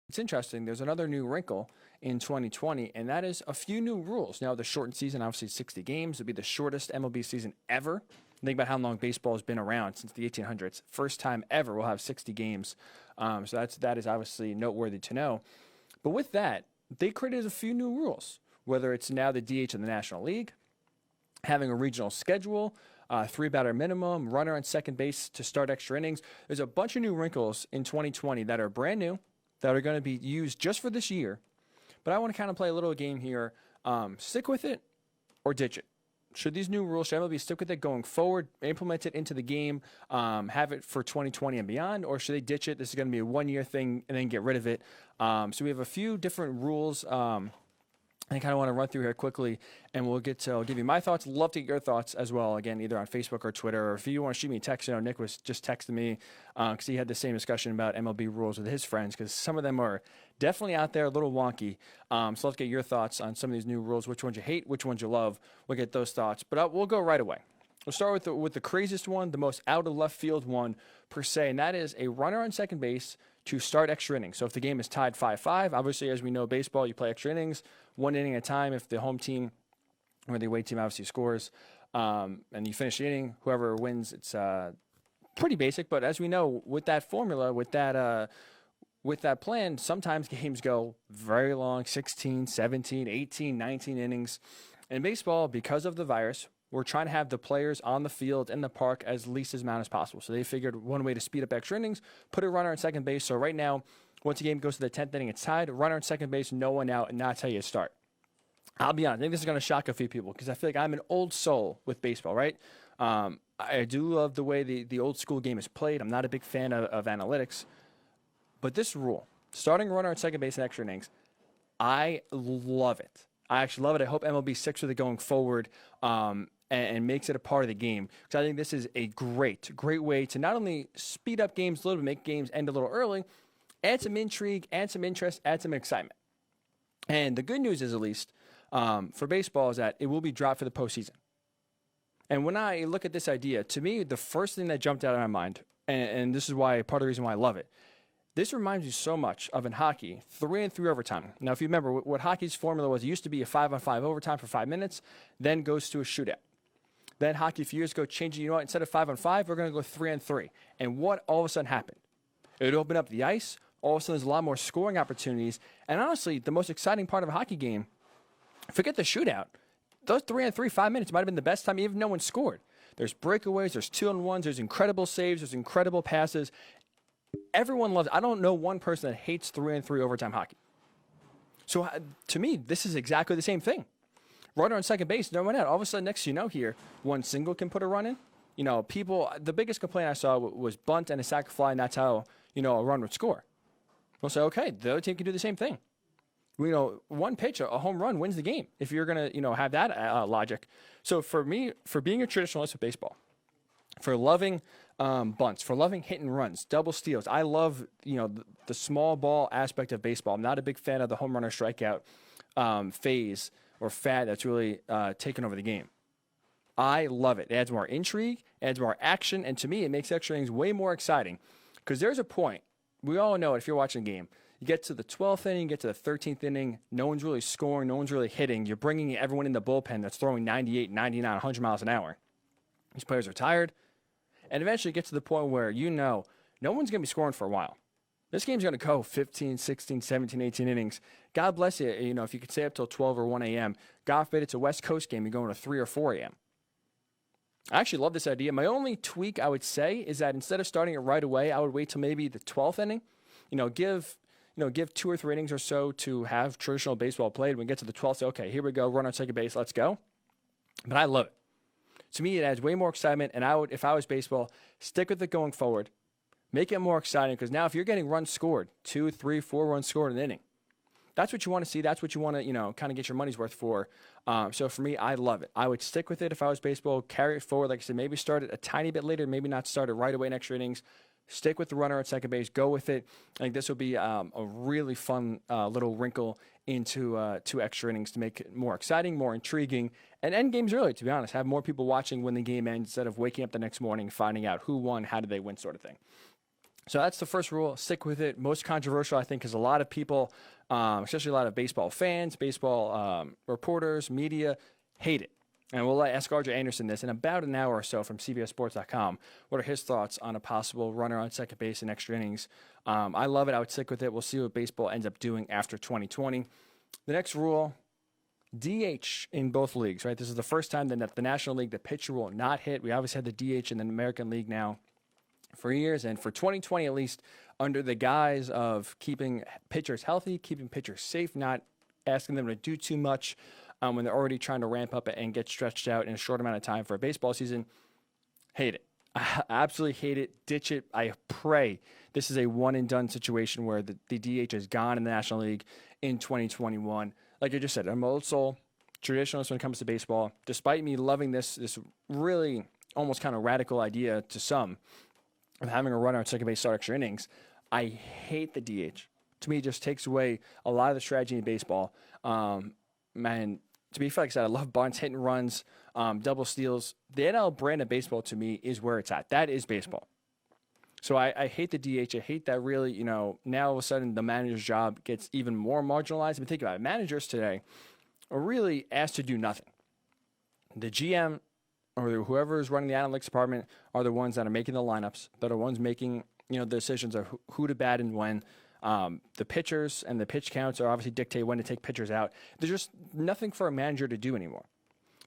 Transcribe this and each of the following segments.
It's interesting. There's another new wrinkle in 2020, and that is a few new rules. Now, the shortened season, obviously 60 games, would be the shortest MLB season ever. Think about how long baseball has been around since the 1800s. First time ever we'll have 60 games. So that is obviously noteworthy to know. But with that, they created a few new rules, whether it's now the DH in the National League, having a regional schedule, 3-batter minimum, runner on second base to start extra innings. There's a bunch of new wrinkles in 2020 that are brand new, that are going to be used just for this year. But I want to kind of play a little game here. Stick with it or ditch it. Should these new rules, should MLB stick with it going forward, implement it into the game, have it for 2020 and beyond, or should they ditch it? This is going to be a one-year thing and then get rid of it. So we have a few different rules I kind of want to run through here quickly, and I'll give you my thoughts. Love to get your thoughts as well, again, either on Facebook or Twitter, or if you want to shoot me a text. Nick was just texting me because he had the same discussion about MLB rules with his friends, because some of them are definitely out there, a little wonky. So let's get your thoughts on some of these new rules, which ones you hate, which ones you love. We'll get those thoughts, but we'll go right away. We'll start with the craziest one, the most out of left field one per se, and that is a runner on second base to start extra innings. So if the game is tied 5-5, obviously, as we know, baseball, you play extra innings, 1 inning at a time. If the home team or the away team obviously scores, and you finish the inning, whoever wins, it's pretty basic. But as we know, with that formula, with that plan, sometimes games go very long, 16, 17, 18, 19 innings. In baseball, because of the virus, we're trying to have the players on the field in the park as least amount as possible. So they figured one way to speed up extra innings, put a runner on second base. So right now, once the game goes to the 10th inning, it's tied, runner on second base, no one out, and that's how you start. I'll be honest, I think this is going to shock a few people because I feel like I'm an old soul with baseball, right? I do love the way the old school game is played. I'm not a big fan of analytics. But this rule, starting runner on second base in extra innings, I love it. I actually love it. I hope MLB sticks with it going forward. And makes it a part of the game. Because I think this is a great way to not only speed up games a little bit, make games end a little early, add some intrigue, add some interest, add some excitement. And the good news is, at least, for baseball, is that it will be dropped for the postseason. And when I look at this idea, to me, the first thing that jumped out of my mind, and this is why part of the reason why I love it, this reminds me so much of in hockey, 3-on-3 overtime. Now, if you remember, what hockey's formula was, it used to be a 5-on-5 overtime for 5 minutes, then goes to a shootout. Then hockey a few years ago changed, you know what, instead of 5-on-5, we're going to go 3-on-3. And what all of a sudden happened? It would open up the ice. All of a sudden, there's a lot more scoring opportunities. And honestly, the most exciting part of a hockey game, forget the shootout. Those 3-on-3, 5 minutes might have been the best time, even no one scored. There's breakaways, there's 2-on-1s, there's incredible saves, there's incredible passes. Everyone loves it. I don't know one person that hates 3-on-3 overtime hockey. So to me, this is exactly the same thing. Runner on second base, no one out. All of a sudden, next here, one single can put a run in. The biggest complaint I saw was bunt and a sac fly, and that's how, a run would score. We'll say, okay, the other team can do the same thing. One pitch, a home run wins the game if you're going to, have that logic. So for me, for being a traditionalist of baseball, for loving bunts, for loving hit and runs, double steals, I love, the small ball aspect of baseball. I'm not a big fan of the home runner strikeout phase or fad that's really taken over the game. I love it. It adds more intrigue, adds more action, and to me, it makes extra innings way more exciting. Because there's a point, we all know it if you're watching a game, you get to the 12th inning, you get to the 13th inning, no one's really scoring, no one's really hitting. You're bringing everyone in the bullpen that's throwing 98, 99, 100 miles an hour. These players are tired, and eventually it gets to the point where no one's going to be scoring for a while. This game's going to go 15, 16, 17, 18 innings. God bless you, if you could stay up till 12 or 1 a.m. God forbid it's a West Coast game, you're going to 3 or 4 a.m. I actually love this idea. My only tweak I would say is that instead of starting it right away, I would wait till maybe the 12th inning. Give 2 or 3 innings or so to have traditional baseball played. When we get to the 12th, say, okay, here we go, run on second base, let's go. But I love it. To me, it adds way more excitement, and I would, if I was baseball, stick with it going forward. Make it more exciting, because now if you're getting runs scored, 2, 3, 4 runs scored in an inning, that's what you want to see. That's what you want to, kind of get your money's worth for. So for me, I love it. I would stick with it if I was baseball, carry it forward. Like I said, maybe start it a tiny bit later, maybe not start it right away in extra innings. Stick with the runner at second base. Go with it. I think this will be a really fun little wrinkle into 2 extra innings to make it more exciting, more intriguing, and end games early, to be honest. Have more people watching when the game ends instead of waking up the next morning finding out who won, how did they win, sort of thing. So that's the first rule. Stick with it. Most controversial, I think, because a lot of people, especially a lot of baseball fans, baseball reporters, media, hate it. And we'll ask RJ Anderson this in about an hour or so from CBSSports.com. What are his thoughts on a possible runner on second base in extra innings? I love it. I would stick with it. We'll see what baseball ends up doing after 2020. The next rule, DH in both leagues, right? This is the first time that the National League, the pitcher will not hit. We obviously had the DH in the American League now for years, and for 2020 at least, under the guise of keeping pitchers healthy, keeping pitchers safe, not asking them to do too much when they're already trying to ramp up and get stretched out in a short amount of time for a baseball season. Hate it. I absolutely hate it. Ditch it. I pray this is a one-and-done situation where the DH is gone in the National League in 2021. Like I just said, I'm old soul, traditionalist when it comes to baseball. Despite me loving this really almost kind of radical idea to some of having a runner on second base start extra innings, I hate the DH. To me, it just takes away a lot of the strategy in baseball. Man, to be fair, like I said, I love bunts, hitting runs, double steals. The NL brand of baseball to me is where it's at. That is baseball. So I hate the DH. I hate that really, now all of a sudden the manager's job gets even more marginalized. But think about it. Managers today are really asked to do nothing. The GM or whoever is running the analytics department are the ones that are making the lineups, that are ones making, the decisions of who to bat and when. The pitchers and the pitch counts are obviously dictate when to take pitchers out. There's just nothing for a manager to do anymore.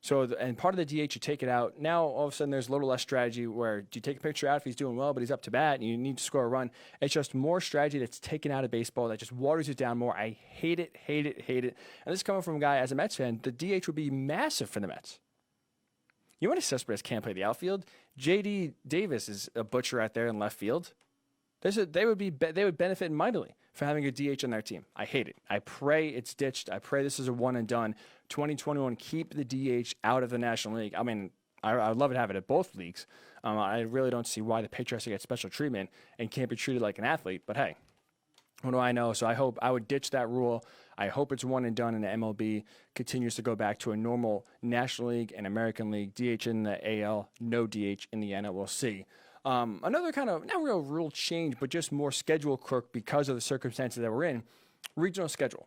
So, and part of the DH, you take it out. Now, all of a sudden, there's a little less strategy where do you take a pitcher out if he's doing well, but he's up to bat and you need to score a run. It's just more strategy that's taken out of baseball that just waters it down more. I hate it, hate it, hate it. And this is coming from a guy, as a Mets fan, the DH would be massive for the Mets. You want to Cespedes can't play the outfield? J.D. Davis is a butcher out there in left field. They would benefit mightily for having a DH on their team. I hate it. I pray it's ditched. I pray this is a one and done. 2021, keep the DH out of the National League. I mean, I'd love to have it at both leagues. I really don't see why the pitcher has to get special treatment and can't be treated like an athlete. But hey, what do I know? So I would ditch that rule. I hope it's one and done and the MLB continues to go back to a normal National League and American League. DH in the AL, no DH in the NL. We'll see. Another kind of, not real rule change, but just more schedule quirk because of the circumstances that we're in, regional schedule.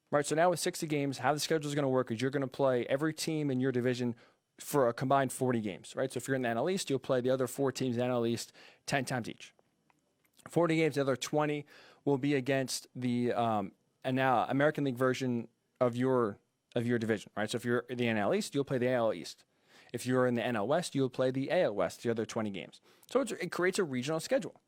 Right, so now with 60 games, how the schedule is going to work is you're going to play every team in your division for a combined 40 games. Right, so if you're in the NL East, you'll play the other 4 teams in the NL East 10 times each. 40 games, the other 20 will be against the and now American League version of your division. Right, so if you're in the NL East, you'll play the AL East. If you're in the NL West, you'll play the AL West, the other 20 games. So it creates a regional schedule.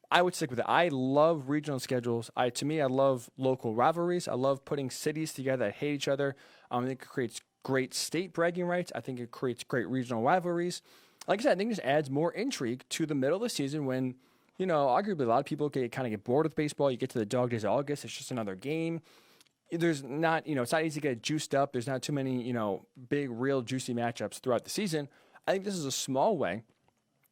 I would stick with it. I love regional schedules. To me, I love local rivalries. I love putting cities together that hate each other. I think it creates great state bragging rights. I think it creates great regional rivalries. Like I said, I think it just adds more intrigue to the middle of the season when, arguably a lot of people kind of get bored with baseball. You get to the dog days of August. It's just another game. There's not, it's not easy to get juiced up. There's not too many, big, real juicy matchups throughout the season. I think this is a small way.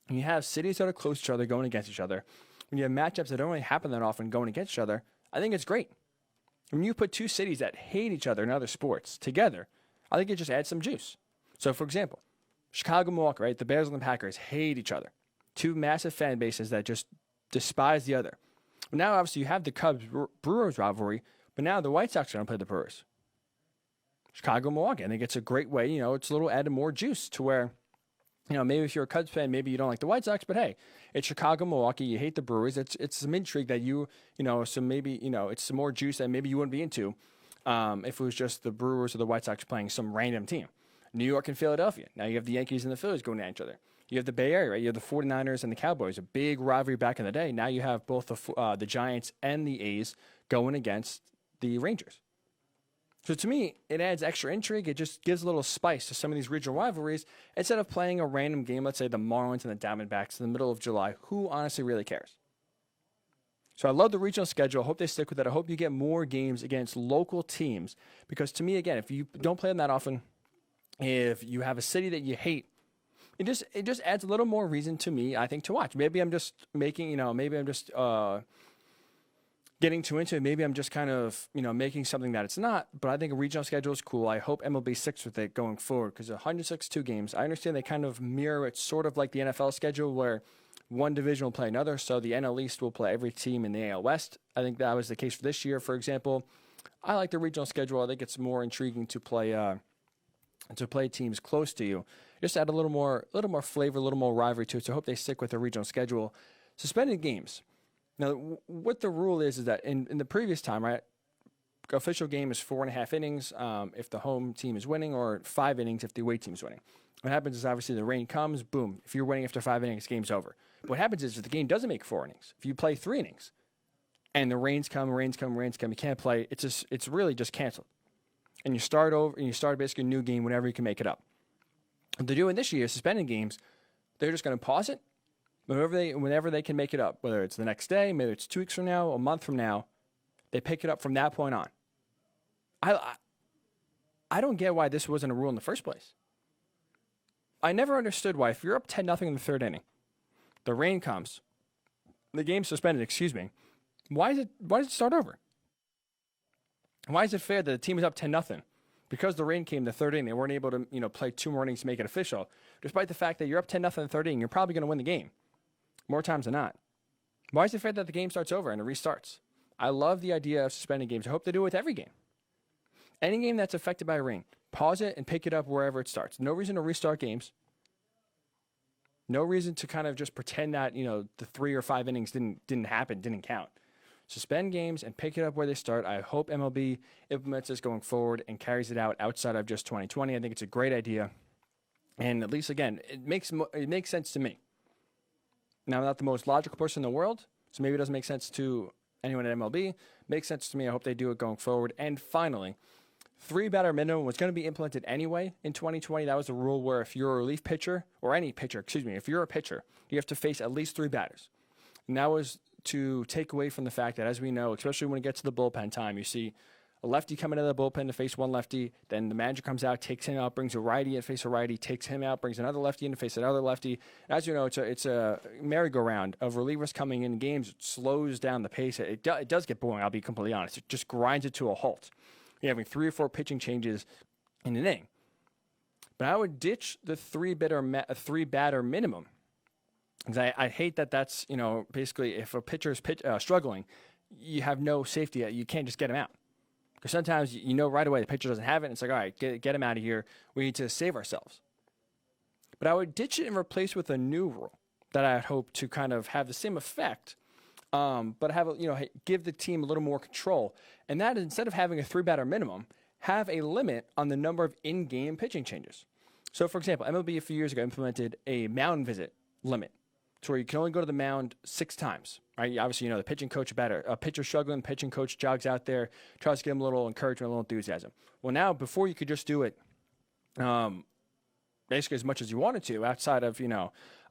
You have cities that are close to each other going against each other. When you have matchups that don't really happen that often going against each other, I think it's great. When you put 2 cities that hate each other in other sports together, I think it just adds some juice. So, for example, Chicago, Milwaukee, right? The Bears and the Packers hate each other. 2 massive fan bases that just despise the other. But now, obviously, you have the Cubs-Brewers rivalry, but now the White Sox are going to play the Brewers. Chicago, Milwaukee. I think it's a great way. It's a little added more juice to where, maybe if you're a Cubs fan, maybe you don't like the White Sox, but hey, it's Chicago, Milwaukee. You hate the Brewers. It's some intrigue that so maybe, it's some more juice that maybe you wouldn't be into if it was just the Brewers or the White Sox playing some random team. New York and Philadelphia. Now you have the Yankees and the Phillies going at each other. You have the Bay Area, right? You have the 49ers and the Cowboys, a big rivalry back in the day. Now you have both the Giants and the A's going against the Rangers. So to me, it adds extra intrigue. It just gives a little spice to some of these regional rivalries. Instead of playing a random game, let's say the Marlins and the Diamondbacks in the middle of July, who honestly really cares? So I love the regional schedule. I hope they stick with it. I hope you get more games against local teams. Because to me, again, if you don't play them that often, if you have a city that you hate, it just adds a little more reason to me, I think, to watch. Maybe I'm just getting too into it. Maybe I'm just kind of, making something that it's not, but I think a regional schedule is cool. I hope MLB sticks with it going forward because 162 games, I understand they kind of mirror it sort of like the NFL schedule where one division will play another. So the NL East will play every team in the AL West. I think that was the case for this year, for example. I like the regional schedule. I think it's more intriguing to play teams close to you. Just add a little more flavor, a little more rivalry to it. So I hope they stick with the regional schedule. Suspended games. Now, what the rule is that in the previous time, right, official game is 4.5 innings if the home team is winning, or 5 innings if the away team is winning. What happens is obviously the rain comes, boom. If you're winning after 5 innings, game's over. But what happens is if the game doesn't make 4 innings, if you play 3 innings, and the rains come, you can't play. It's really just canceled, and you start over, and you start basically a new game whenever you can make it up. What they're doing this year, suspending games, they're just going to pause it whenever they can make it up, whether it's the next day, maybe it's 2 weeks from now, a month from now, they pick it up from that point on. I don't get why this wasn't a rule in the first place. I never understood why, if you're up 10-0 in the 3rd inning, the rain comes, the game's suspended, why does it start over? Why is it fair that the team is up 10-0? Because the rain came the 3rd inning, they weren't able to play 2 more innings to make it official, despite the fact that you're up 10-0 in the 3rd inning, you're probably going to win the game, more times than not. Why is it fair that the game starts over and it restarts? I love the idea of suspending games. I hope they do it with every game. Any game that's affected by rain, pause it and pick it up wherever it starts. No reason to restart games. No reason to kind of just pretend that, the 3 or 5 innings didn't happen, didn't count. Suspend games and pick it up where they start. I hope MLB implements this going forward and carries it out outside of just 2020. I think it's a great idea. And at least, again, it makes sense to me. Now, I'm not the most logical person in the world, so maybe it doesn't make sense to anyone at MLB. Makes sense to me. I hope they do it going forward. And finally, 3-batter minimum was going to be implemented anyway in 2020. That was the rule where if you're a relief pitcher, or any pitcher, if you're a pitcher, you have to face at least 3 batters. And that was to take away from the fact that, as we know, especially when it gets to the bullpen time, you see a lefty coming out of the bullpen to face one lefty, then the manager comes out, takes him out, brings a righty in to face a righty, takes him out, brings another lefty in to face another lefty. As you know, it's a merry-go-round of relievers coming in games. It slows down the pace. It does get boring, I'll be completely honest. It just grinds it to a halt. You're having 3 or 4 pitching changes in an inning. But I would ditch the 3-batter minimum. Because I hate that that's, basically if a pitcher is struggling, you have no safety. You can't just get him out. Because sometimes right away the pitcher doesn't have it, and it's like, all right, get him out of here. We need to save ourselves. But I would ditch it and replace with a new rule that I hope to kind of have the same effect, but have give the team a little more control. And that is, instead of having a 3-batter minimum, have a limit on the number of in-game pitching changes. So, for example, MLB a few years ago implemented a mound visit limit, to where you can only go to the mound 6 times, right? Obviously, the pitching coach a pitcher struggling, pitching coach jogs out there, tries to give him a little encouragement, a little enthusiasm. Well, now, before you could just do it basically as much as you wanted to, outside of, you're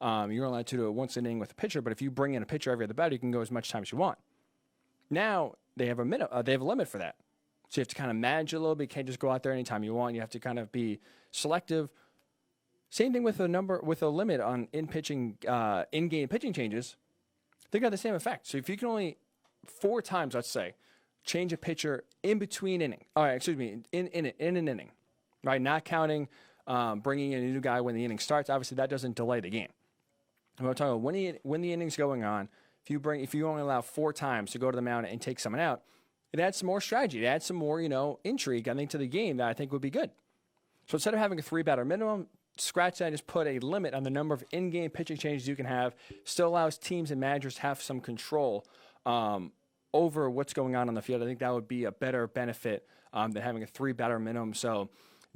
allowed to do it once an inning with a pitcher, but if you bring in a pitcher every other batter, you can go as much time as you want. Now, they have a limit for that. So you have to kind of manage it a little bit. You can't just go out there anytime you want. You have to kind of be selective. Same thing with a limit on in-game pitching changes. They got the same effect. So if you can only 4 times, let's say, change a pitcher in between innings. All right, in an inning, right? Not counting bringing in a new guy when the inning starts. Obviously, that doesn't delay the game. I'm talking about when the inning's going on. If you only allow 4 times to go to the mound and take someone out, it adds some more strategy. It adds some more, intrigue, I think, to the game that I think would be good. So instead of having a 3-batter minimum, scratch that and just put a limit on the number of in-game pitching changes you can have. Still allows teams and managers to have some control over what's going on the field. I think that would be a better benefit than having a 3-batter minimum. So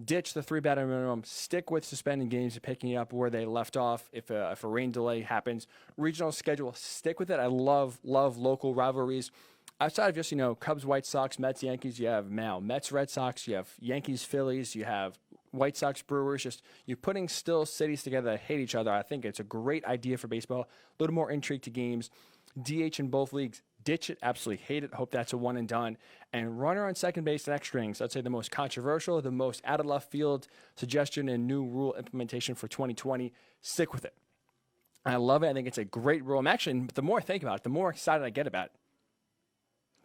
ditch the 3-batter minimum, stick with suspending games and picking up where they left off if a rain delay happens. Regional schedule, stick with it. I love local rivalries. Outside of just, Cubs, White Sox, Mets, Yankees, you have now Mets, Red Sox, you have Yankees, Phillies, you have White Sox, Brewers. Just you're putting still cities together that hate each other. I think it's a great idea for baseball. A little more intrigue to games. DH in both leagues. Ditch it. Absolutely hate it. Hope that's a one and done. And runner on second base and extra innings. I'd say the most controversial, the most out of left field suggestion and new rule implementation for 2020. Stick with it. I love it. I think it's a great rule. The more I think about it, the more excited I get about it.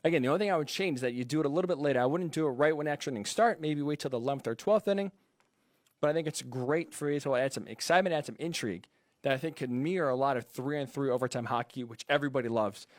Again, the only thing I would change is that you do it a little bit later. I wouldn't do it right when extra innings start. Maybe wait till the 11th or 12th inning. But I think it's great for baseball. Add some excitement, add some intrigue. that I think could mirror a lot of 3-on-3 overtime hockey, which everybody loves.